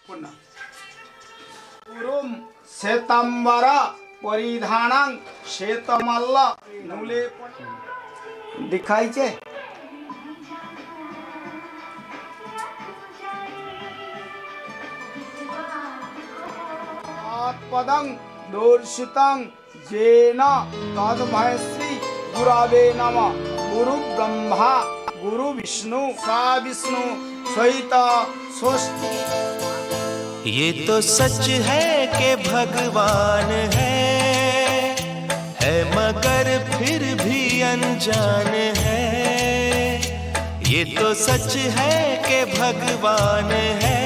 पुनः पुरुम श्वेतांबरा परिधानं श्वेतमल्ल नूले दिखाई छे पदं दर्शितं जेन तद्भयश्री गुरवे नमः। गुरु ब्रह्मा गुरु विष्णु सा विष्णु सहित षष्ठी। ये तो सच है कि भगवान है मगर फिर भी अनजान है। ये तो सच है कि भगवान है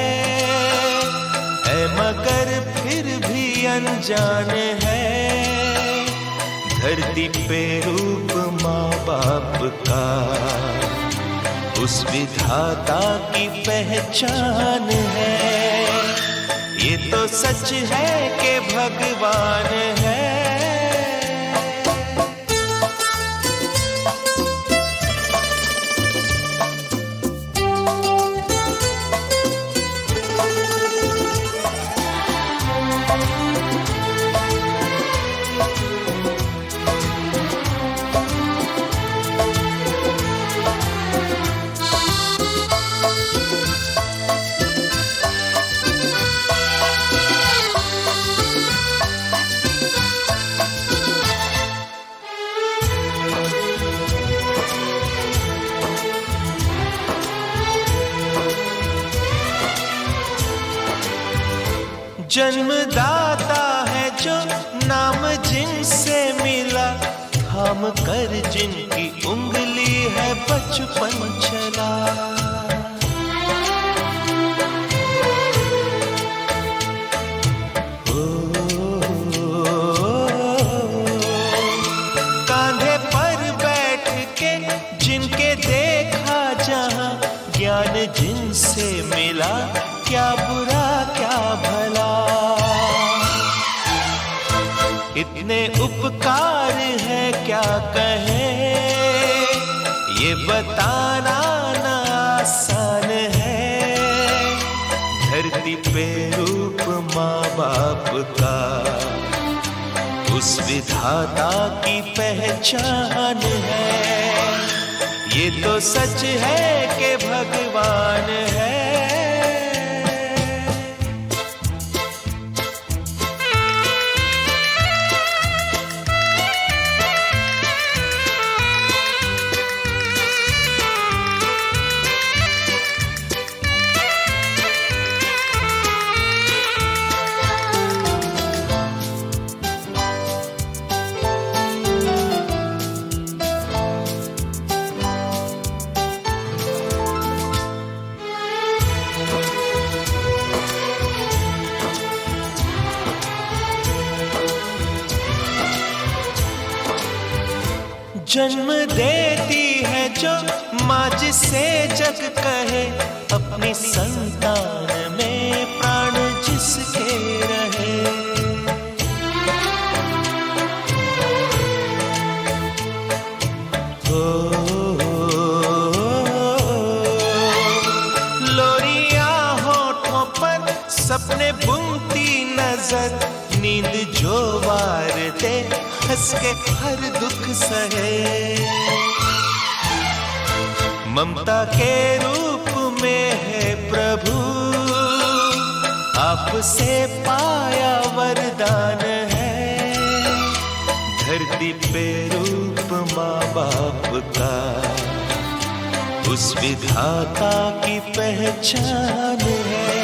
मगर फिर भी अनजान है। धरती पे रूप माँ बाप का उस विधाता की पहचान है। ये तो सच है कि भगवान है। जन्मदाता है जो नाम जिनसे मिला, थाम कर जिनकी उंगली है बचपन चला। कांधे पर बैठ के जिनके देखा जहां, ज्ञान जिनसे मिला क्या बुरा क्या भला। इतने उपकार है क्या कहें, ये बताना ना आसान है। धरती पे रूप माँ बाप का उस विधाता की पहचान है। ये तो सच है कि भगवान है। जन्म देती है जो माँ जिसे जग कहे, अपनी संतान में प्राण जिसके रहे। लोरियां होठों पर सपने बुनती नजर, नींद जो वार दे हंस के हर दुख सहे। ममता के रूप में है प्रभु, आपसे पाया वरदान है। धरती पे रूप माँ बाप का उस विधाता की पहचान है।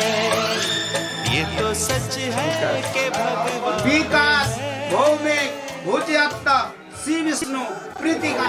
ये तो सच है कि भगवान विकास भौमिक भूतियात्ता श्री विष्णु प्रीतिका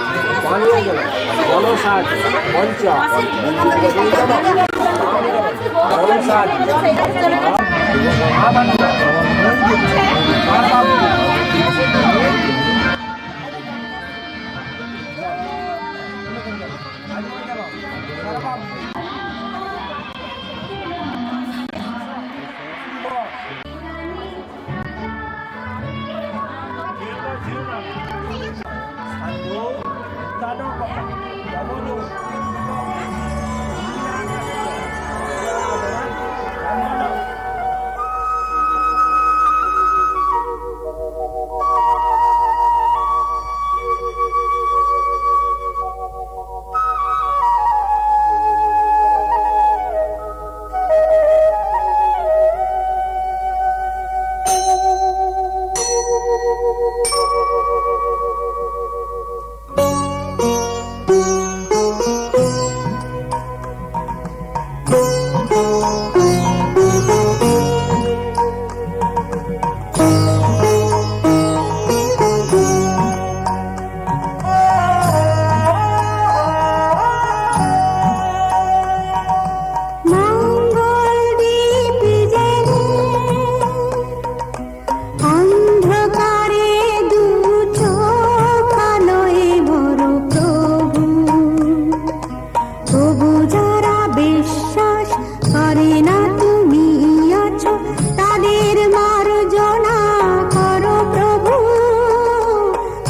বিশ্বাস করে না তুমি আছো তাদের মার্জনা করো প্রভু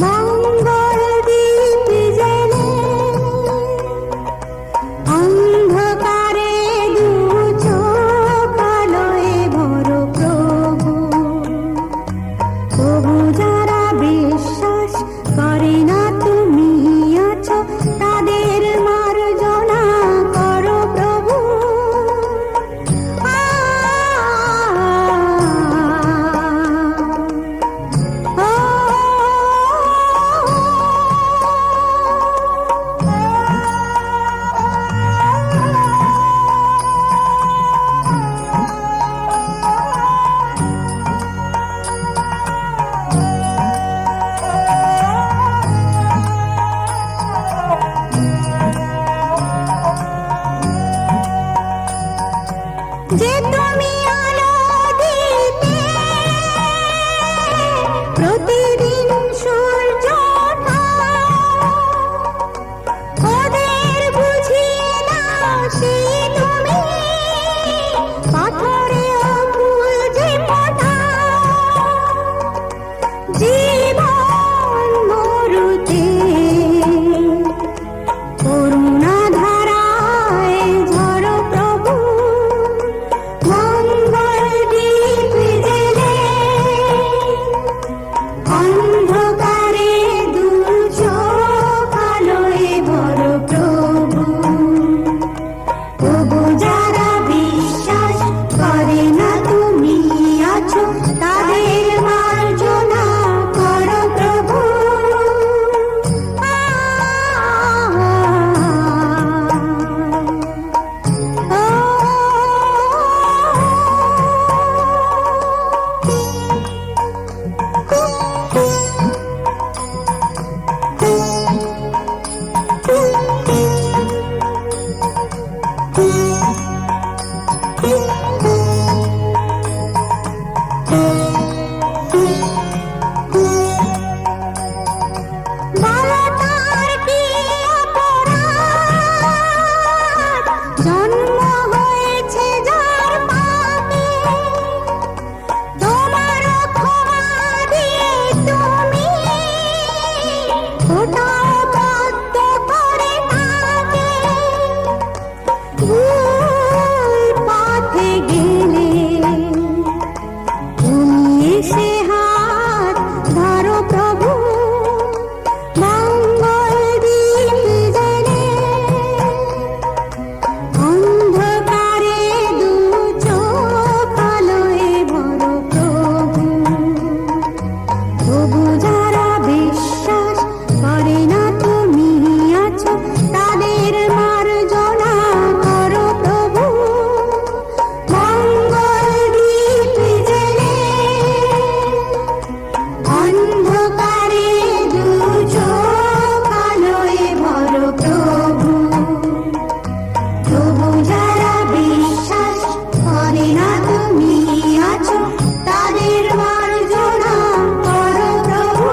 মঙ্গল দীপ জেলে অন্ধকারে দু চোখ আলোয় ভরো প্রভু তবু যারা বিশ্বাস করে না তুমি আছো তাদের মার্জনা করো প্রভু যে তুমি আলো দিতে প্রতিদিন সূর্য ওদের বুঝিয়ে দাও সেই তুমি পাথরে ফুল যে ফোটাও জীবন মরুতে করুণা ধারায় ঝরো প্রভু মঙ্গল দীপ জেলে অন্ধকারে দু চোখ আলোয় ভরো প্রভু তবু যারা বিশ্বাস করে না তুমি আছো তাদের মার্জনা করো প্রভু বালতার কি অপরাধ জন্ম হয়েছে যার পাপে তোমার ক্ষমা দিয়ে তুমি ওটাও বদ্ধ করে থাকে ভুল পথে গেলে তুমি এসে হাত ধরো প্রভু মঙ্গল দীপ জেলে অন্ধকারে দু চোখ আলোয় ভরো প্রভু তবু যারা বিশ্বাস করে না তুমি আছো তাদের মার্জনা করো প্রভু মঙ্গল দীপ জেলে অন্ধকারে দু চোখ আলোয় ভরো প্রভু তবু যারা বিশ্বাস করে না তুমি আছো তাদের মার্জনা করো প্রভু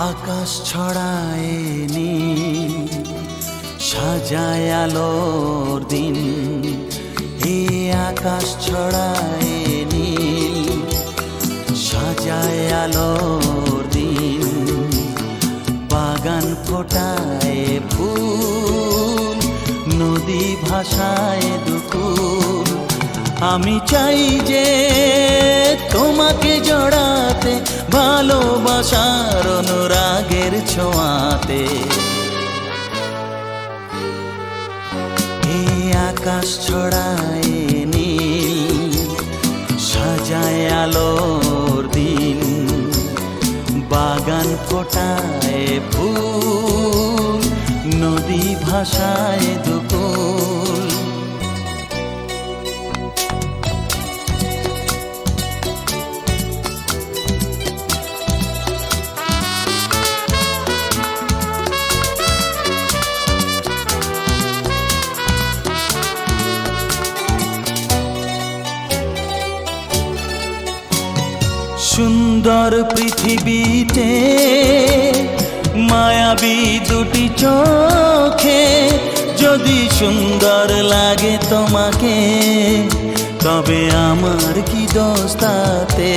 আকাশ ছড়ায় নীল সাজায় আলোর দিন এই আকাশ ছড়ায় নীল সাজায় আলোর দিন বাগান ফোটায় ফুল নদী ভাষায় দুকুল আমি চাই যে তোমাকে জড়াতে ভালোবাসার অনুরাগের ছোঁয়াতে এই আকাশ ছড়ায় নীল সাজায় আলোর দিন বাগান ফোটায় ফুল নদী ভাষায় দুকুল সুন্দর পৃথিবীতে মায়াবী দুটি চোখে যদি সুন্দর লাগে তোমাকে, তবে আমার কি দোষ তাতে?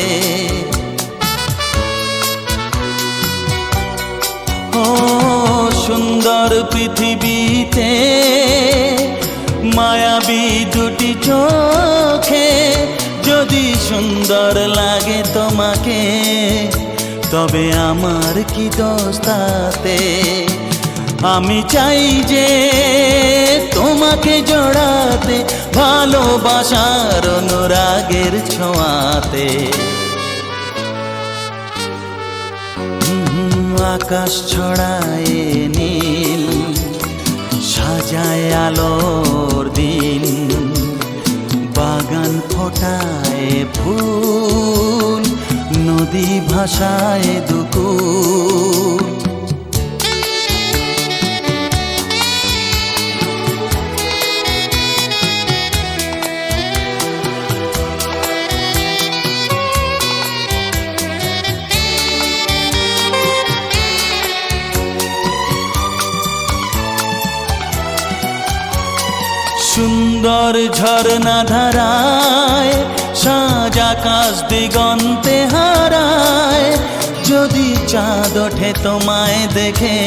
ও সুন্দর পৃথিবীতে মায়াবী দুটি চোখে যদি সুন্দর লাগে তোমাকে, তবে আমার কি দোষ তাতে? আমি চাই যে তোমাকে জড়াতে, ভালোবাসার অনুরাগের ছোঁয়াতে। আকাশ ছড়ায় নীল, সাজায় আলোর দিন, বাগান ফোটায় ফুল, নদী ভাসায় দুকুল। সুন্দর ঝরনা ধারায় সাজ আকাশ দিগন্তে হারায়, যদি চাঁদ ওঠে তোমায় দেখে,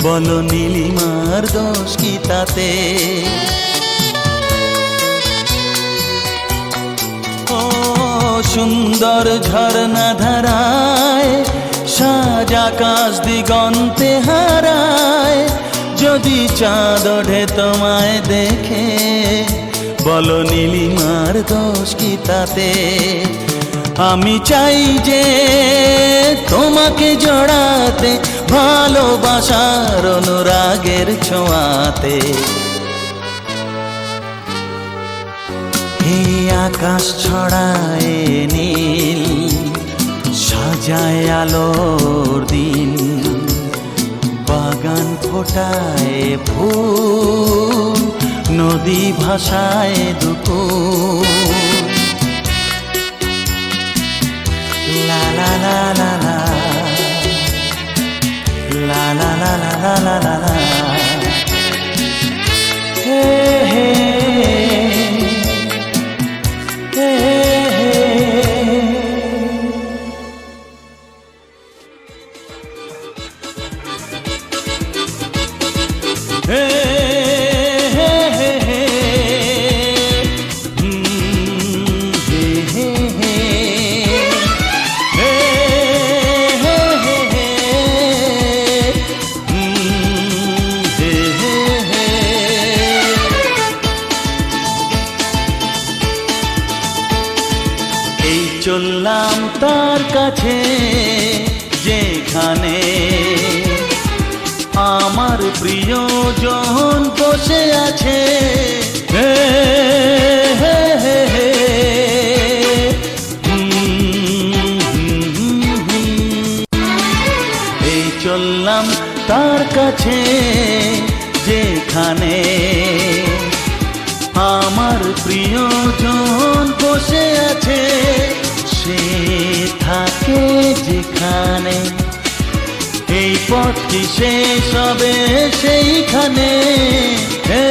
বলো নীলিমার দোষ কি তাতে? ও সুন্দর ঝরনা ধারায় সাজ আকাশ দিগন্তে হারায়, যদি চাঁদ ওঠে তোমায় দেখে, বলো নীলিমার দোষ কি তাতে? আমি চাই যে তোমাকে জড়াতে, ভালোবাসার অনুরাগের ছোঁয়াতে। এই আকাশ ছড়ায় নীল, সাজায় আলোর দিন, বাগান ফোটায় ফুল, নদী ভাসায় দুকুল। লা লা লা লা লা, লা লা লা লা লা লা লা, হে হে হে হে হে হে হে হে হে এই চললাম তার কাছে, যেখানে আমার প্রিয়জন বসে আছে। হে হে হে হে এই চললাম তার কাছে, যেখানে আমার প্রিয়জন বসে আছে। সে থাকে যেখানে, এই পথটি শেষ হবে সেইখানে। হে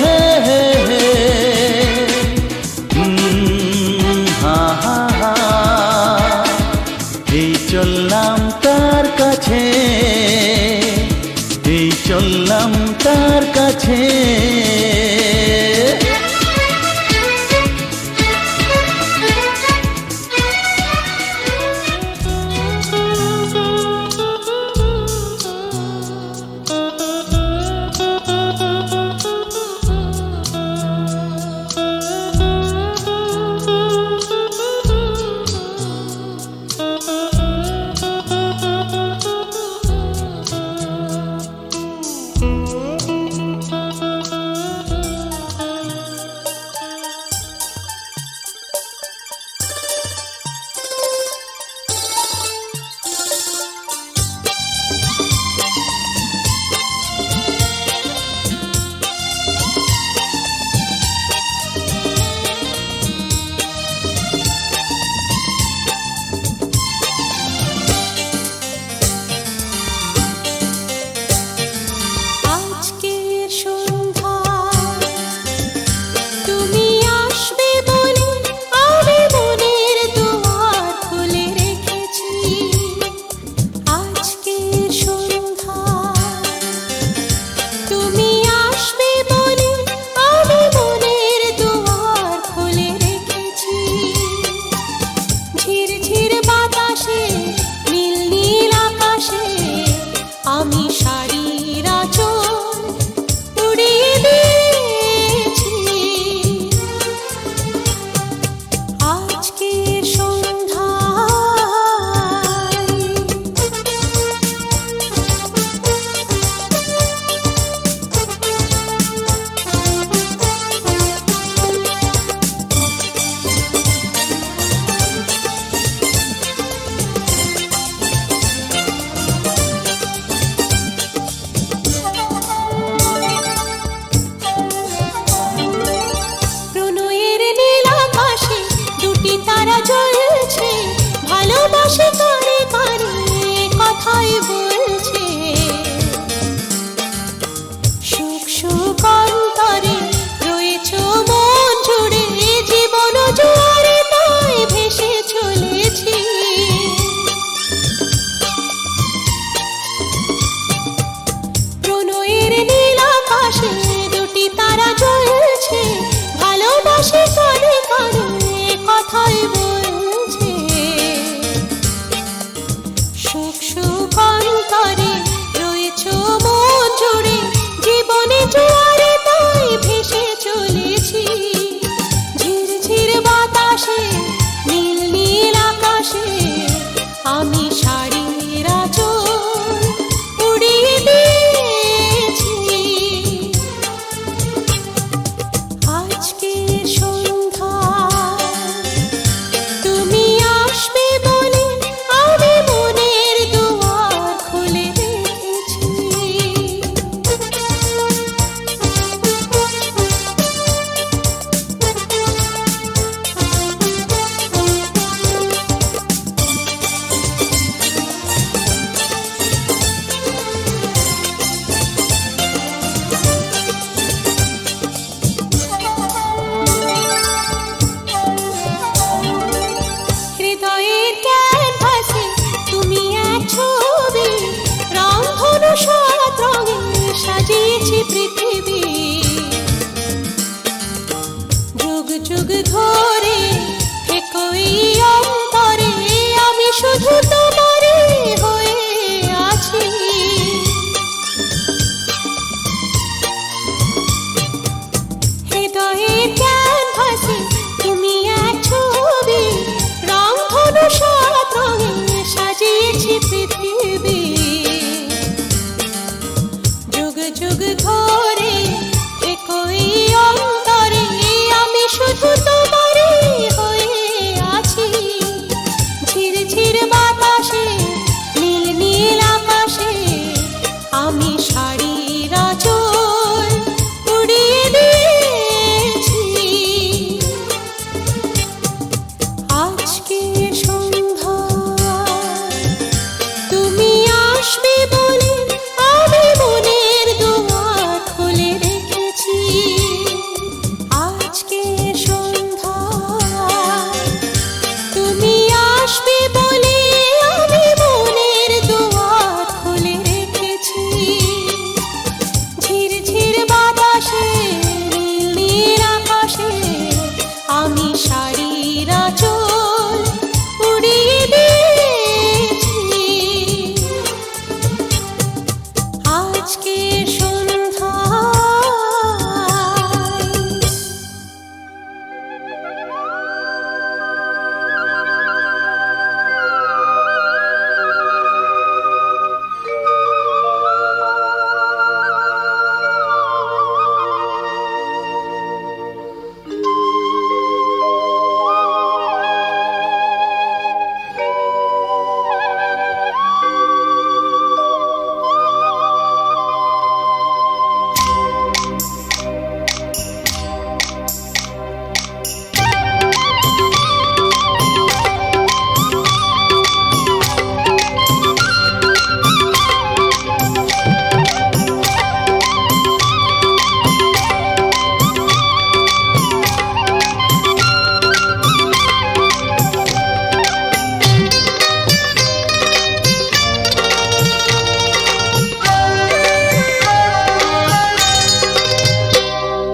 হে হে হে হা হা হা এই চললাম তার কাছে, এই চললাম তার কাছে।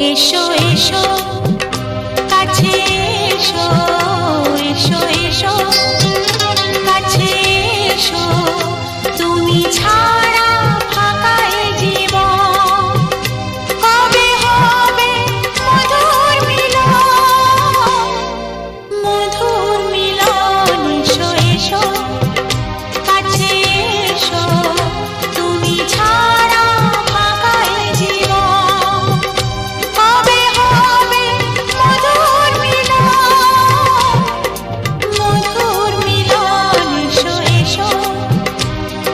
এসো এসো কাছে এসো এসো এসো কাছে এসো তুমি ছাড়া ফাঁকা এ জীবন কবে হবে মধুর মিলন এসো এসো কাছে এসো তুমি ছাড়া ফাঁকা এ জীবন কবে হবে মধুর মিলন এসো এসো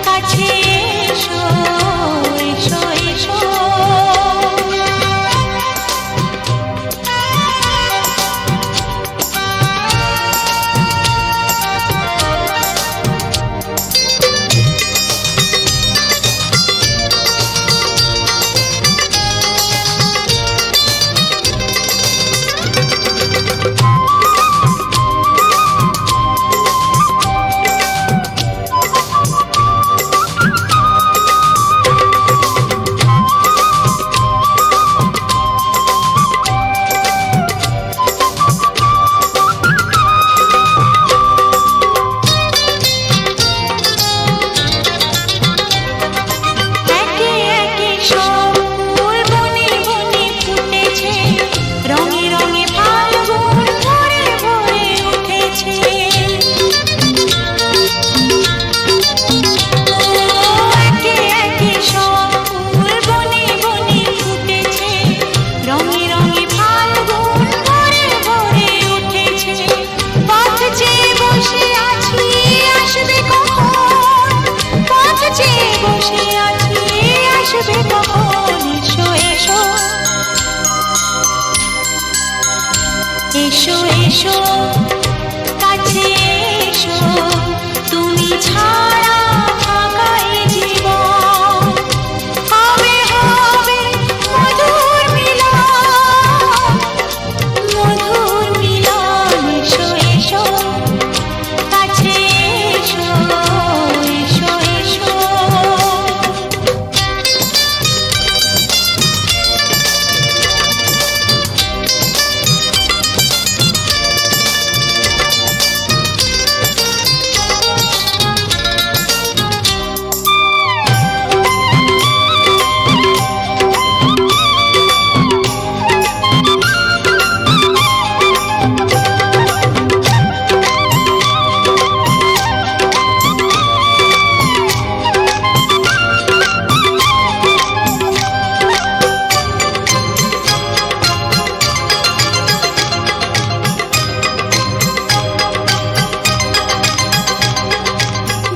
কাছে এসো এসো এসো একে একে সব ফুল বনে বনে ফুটেছে রঙে রঙে ফাল্গুন ভরে ভরে উঠেছে একে একে সব ফুল বনে বনে ফুটেছে রঙে রঙে ফাল্গুন ভরে ভরে উঠেছে পথ চেয়ে বসে আছি আসবে কখন পথ চেয়ে বসে আছি আসবে কখন এসো এসো এসো এসো কাছে এসো তুমি ছাড়া ফাঁকা এ জীবন কবে হবে মধুর মিলন এসো এসো কাছে এসো এসো এসো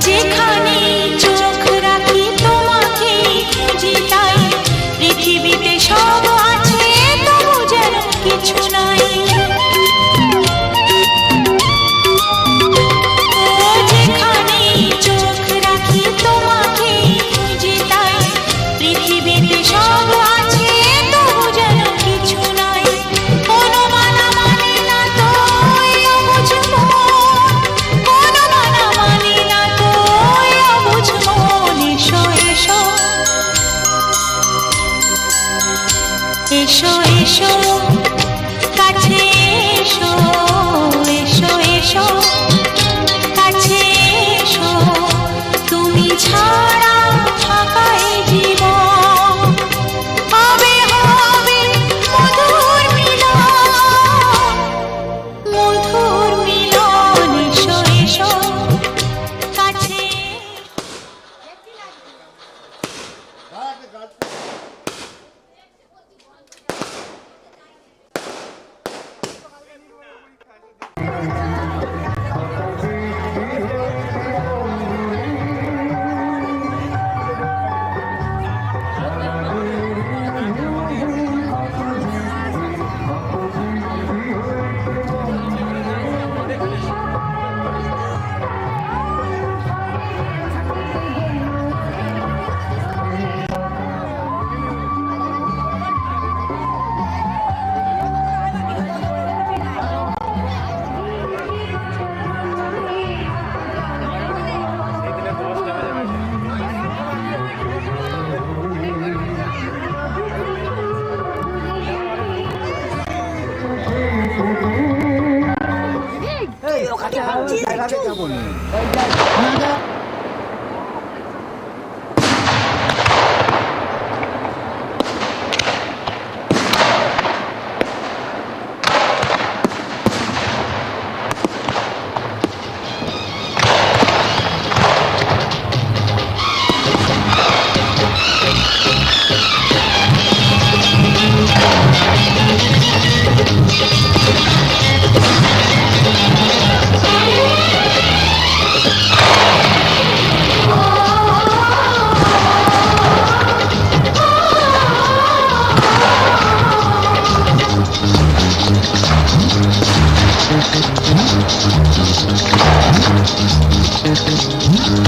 যেখানে চোখ রাখি তোমাকে খুঁজি তাই পৃথিবীতে সব আছে তবু যেন কিছু নাই যেখানে চোখ রাখি তোমাকে খুঁজি তাই পৃথিবীতে সব আছে তবু যেন কিছু নাই কোনো মানা মানে না তো অবুঝ মন কোনো মানা মানে না তো অবুঝ মন এসো এসো এসো এসো কাছে এসো এসো এসো কাছে এসো তুমি ছাড়া ফাঁকা এ জীবন কবে হবে মধুর মিলন এসো এসো কাছে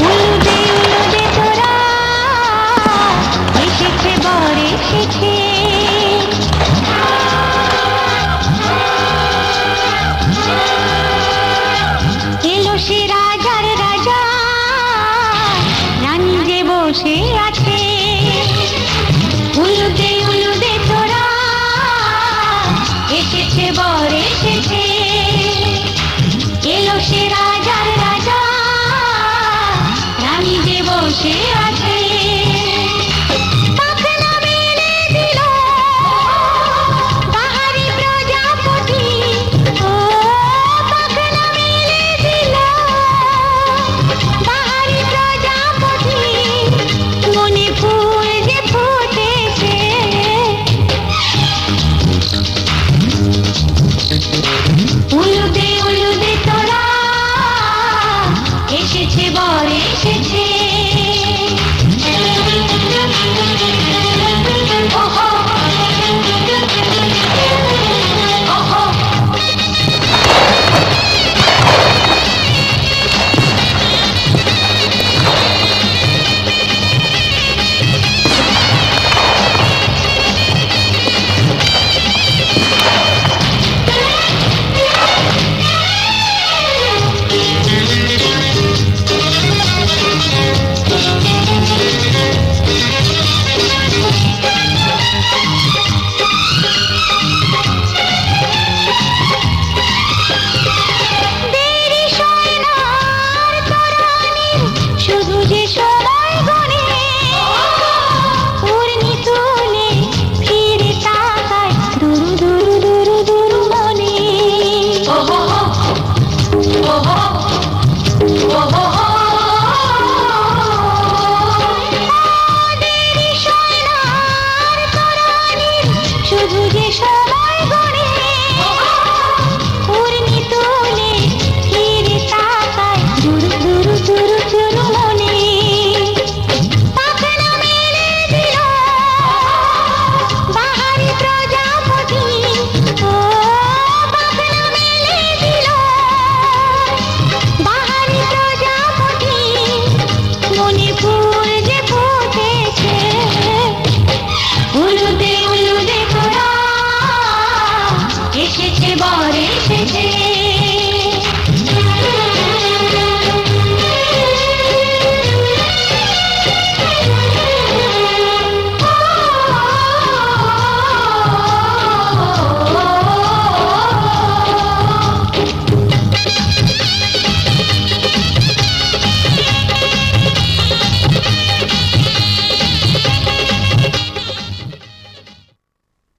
উলুদে উলুদে তোরা এসেছে বর এসেছে এলো সে রাজার রাজা রানী যে বসে আছে উলুদে উলুদে তোরা এসেছে বর এসেছে এলো সে রাজার রাজা রানী যে বসে